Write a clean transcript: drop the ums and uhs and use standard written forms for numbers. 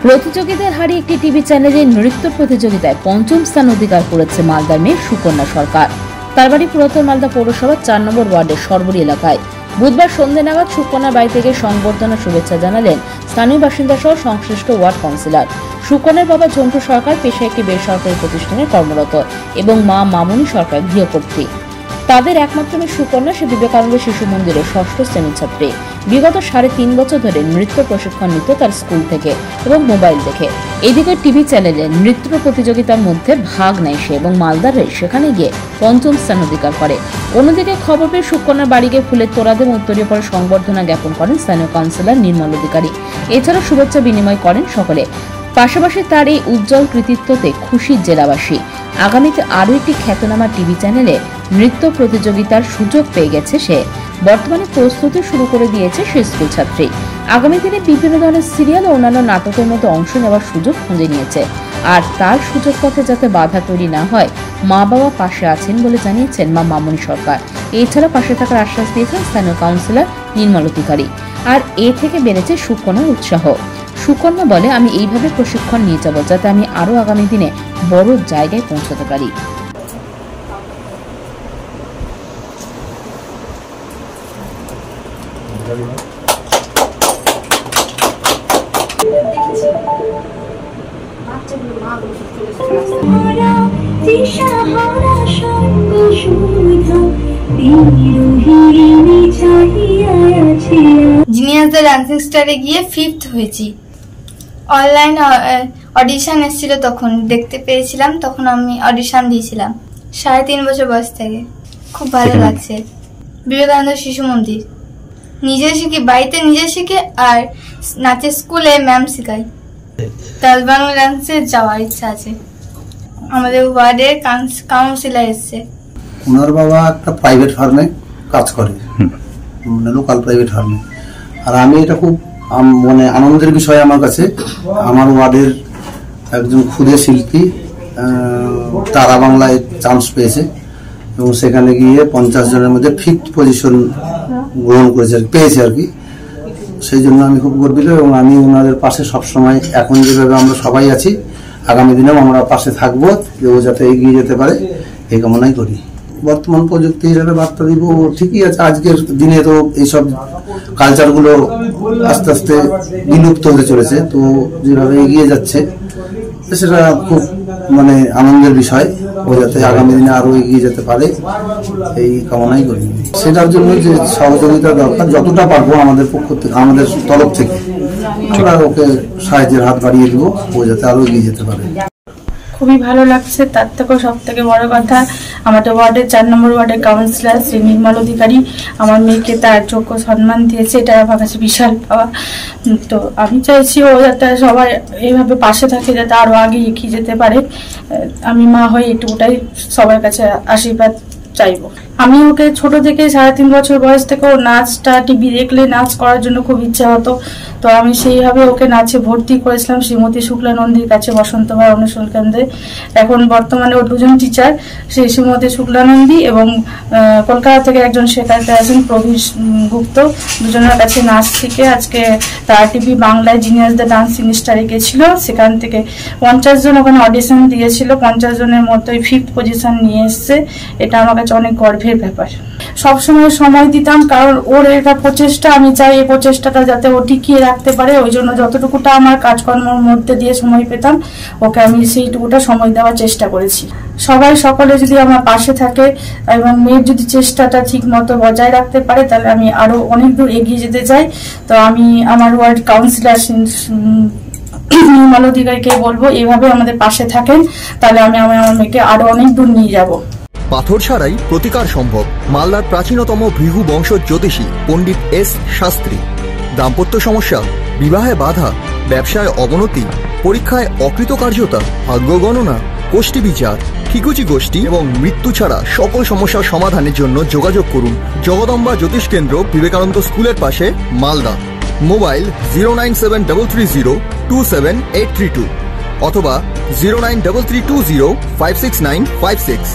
প্রতিযোগীদের হারিয়ে একটি টিভি চ্যানেলের নৃত্য প্রতিযোগিতায় পঞ্চম স্থান অধিকার করেছে মালদার মেয়ে সুকন্যা সরকার। তার বাড়ি পুরাতন মালদা পৌরসভার ৪ নম্বর ওয়ার্ডের সরবরি এলাকায়। বুধবার সন্ধ্যে নাগাদ সুকন্যার বাড়ি থেকে সংবর্ধনা শুভেচ্ছা জানালেন স্থানীয় বাসিন্দা সহ সংশ্লিষ্ট ওয়ার্ড কাউন্সিলর। সুকন্যার বাবা ঝন্টু সরকার পেশায় একটি বেসরকারি প্রতিষ্ঠানে কর্মরত এবং মা মামনি সরকার গৃহকর্ত্রী। তাদের একমাত্র মেয়ে সুকন্যা সে বিবেকানন্দ শিশু মন্দিরের ৬ষ্ঠ শ্রেণীর ছাত্রী। বিগত ৩.৫ বছর ধরে নৃত্য প্রশিক্ষণ নিত তার স্কুল থেকে এবং মোবাইল দেখে। এইদিকে টিভি চ্যানেলে নৃত্য প্রতিযোগিতার মধ্যে ভাগ নেয় সে এবং মালদার হয়ে সেখানে গিয়ে পঞ্চম স্থান অধিকার করে। অন্যদিকে খবর পেয়ে সুকন্যার বাড়ি গিয়ে ফুলের তোড়া দিয়ে উত্তরীয় পরে সংবর্ধনা জ্ঞাপন করেন স্থানীয় কাউন্সিলর নির্মল অধিকারী। এছাড়া শুভেচ্ছা বিনিময় করেন সকলে। পাশাপাশি তার এই উজ্জ্বল কৃতিত্বতে খুশি জেলাবাসী। আগামীতে আরও একটি খ্যাতনামা টিভি চ্যানেলে নৃত্য প্রতিযোগিতার সুযোগ পেয়ে গেছে সে। বর্তমানে প্রস্তুতি শুরু করে দিয়েছে সে স্কুল ছাত্রী। আগামী দিনে বিভিন্ন ধরনের সিরিয়াল ও অন্যান্য নাটকের মধ্যে অংশ নেওয়ার সুযোগ খুঁজে নিয়েছে। আর তার সুযোগ পথে যাতে বাধা তৈরি না হয় মা বাবা পাশে আছেন বলে জানিয়েছেন মা মামনি সরকার। এছাড়া পাশে থাকার আশ্বাস দিয়েছেন স্থানীয় কাউন্সিলর নির্মল অধিকারী। আর এ থেকে বেড়েছে সুকন্যার উৎসাহ। সুকন্যা বলে, আমি এইভাবে প্রশিক্ষণ নিয়ে যাব যাতে আমি আরো আগামী দিনে বড় জায়গায় পৌঁছাতে পারি। জিনিয়াসদের ডান্সিং স্টারে গিয়ে 5th হয়েছি। অনলাইন অডিশন এসেছিল, তখন দেখতে পেয়েছিলাম, তখন আমি অডিশন দিয়েছিলাম 3.৫ বছর বয়স থেকে। খুব ভালো লাগছে। বিবেকানন্দ শিশু মন্দির নিজে শিখি, বাড়িতে নিজে শিখে, আর নাচের স্কুলে ম্যাম শেখাই। তাল বাংলা ডান্সে যাওয়ার ইচ্ছা আছে। আমাদের ওয়ার্ডের কাউন্সিলর এসছে। ওনার বাবা একটা প্রাইভেট ফার্মে কাজ করে, লোকাল প্রাইভেট ফার্মে। আর আমি এটা খুব মানে আনন্দের বিষয় আমার কাছে। আমার ওয়ার্ডের একজন ক্ষুদে শিল্পী তারা বাংলায় চান্স পেয়েছে এবং সেখানে গিয়ে 50 জনের মধ্যে 5th পজিশন গ্রহণ করেছে, পেয়েছে আর কি। সেই জন্য আমি খুব গর্বিত এবং আমি ওনাদের পাশে সবসময়, এখন যেভাবে আমরা সবাই আছি, আগামী দিনেও আমরা পাশে থাকবো, ও যাতে এগিয়ে যেতে পারে এই কামনাই করি। বর্তমান প্রযুক্তি হিসাবে বার্তা দিব, ঠিকই আছে। আজকের দিনে তো এইসব কালচারগুলো আস্তে আস্তে বিলুপ্ত হতে চলেছে, তো যেভাবে এগিয়ে যাচ্ছে সেটা খুব মানে আনন্দের বিষয়। ও যাতে আগামী দিনে আরো এগিয়ে যেতে পারে এই কামনাই করি। সেটার জন্য যে সহযোগিতা দরকার, যতটা পারবো আমাদের পক্ষ থেকে, আমাদের তরফ থেকে আমরা ওকে সাহায্যের হাত বাড়িয়ে দিব, ও যাতে আরো এগিয়ে যেতে পারে। খুবই ভালো লাগছে। তার থেকেও সব থেকে বড় কথা, আমাদের ওয়ার্ডের 4 নম্বর ওয়ার্ডের কাউন্সিলর শ্রী নির্মল অধিকারী আমার মেয়েকে তার যোগ্য সম্মান দিয়েছে। এটা আমার কাছে বিশাল পাওয়া। তো আমি চাইছি ও যাতে সবাই এইভাবে পাশে থাকে, যাতে আরো আগে এগিয়ে যেতে পারে। আমি মা হয়ে এটুকুটাই সবার কাছে আশীর্বাদ চাইবো। আমি ওকে ছোট থেকে 3.৫ বছর বয়স থেকে ও নাচটা টিভি দেখলে নাচ করার জন্য খুব ইচ্ছা হতো। তো আমি সেইভাবে ওকে নাচে ভর্তি করেছিলাম শ্রীমতী শুক্লানন্দীর কাছে, বসন্তবার অনুশীলন কেন্দ্রে। এখন বর্তমানে ও 2জন টিচার, সেই শ্রীমতী শুক্লানন্দী এবং কলকাতা থেকে একজন শেখাতে আছেন প্রভীষ গুপ্ত। 2জনের কাছে নাচ শিখে আজকে তার টিভি বাংলায় জিনিয়াসদের ডান্সিং স্টারে গেছিল। সেখান থেকে 50 জন ওখানে অডিশন দিয়েছিল, 50 জনের মতোই 5th পজিশন নিয়ে এসছে। এটা আমার কাছে অনেক গর্বের ব্যাপার। সবসময় সময় দিতাম, কারণ ওর এটা প্রচেষ্টা, আমি চাই এই প্রচেষ্টাটা যাতে ও টিকিয়ে রাখতে পারে। ওই জন্য যতটুকুটা আমার কাজকর্মের মধ্যে দিয়ে সময় পেতাম, ওকে আমি সেইটুকুটা সময় দেওয়ার চেষ্টা করেছি। সবাই সকলে যদি আমার পাশে থাকে এবং মেয়ের যদি চেষ্টাটা ঠিক মতো বজায় রাখতে পারে, তাহলে আমি আরো অনেক দূর এগিয়ে যেতে চাই। তো আমি আমার ওয়ার্ড কাউন্সিলর নির্মল অধিকারীকে বলবো, এভাবে আমাদের পাশে থাকেন, তাহলে আমি আমার মেয়েকে আরো অনেক দূর নিয়ে যাব। পাথর ছাড়াই প্রতিকার সম্ভব। মালদার প্রাচীনতম ভৃগু বংশ জ্যোতিষী পণ্ডিত এস শাস্ত্রী। দাম্পত্য সমস্যা, বিবাহে বাধা, ব্যবসায় অবনতি, পরীক্ষায় অকৃতকার্যতা, ভাগ্য গণনা, গোষ্ঠী বিচার, ঠিকুচি গোষ্ঠী এবং মৃত্যু ছাড়া সকল সমস্যার সমাধানের জন্য যোগাযোগ করুন জগদম্বা জ্যোতিষ কেন্দ্র, বিবেকানন্দ স্কুলের পাশে, মালদা। মোবাইল 09733027832 অথবা 09332056956।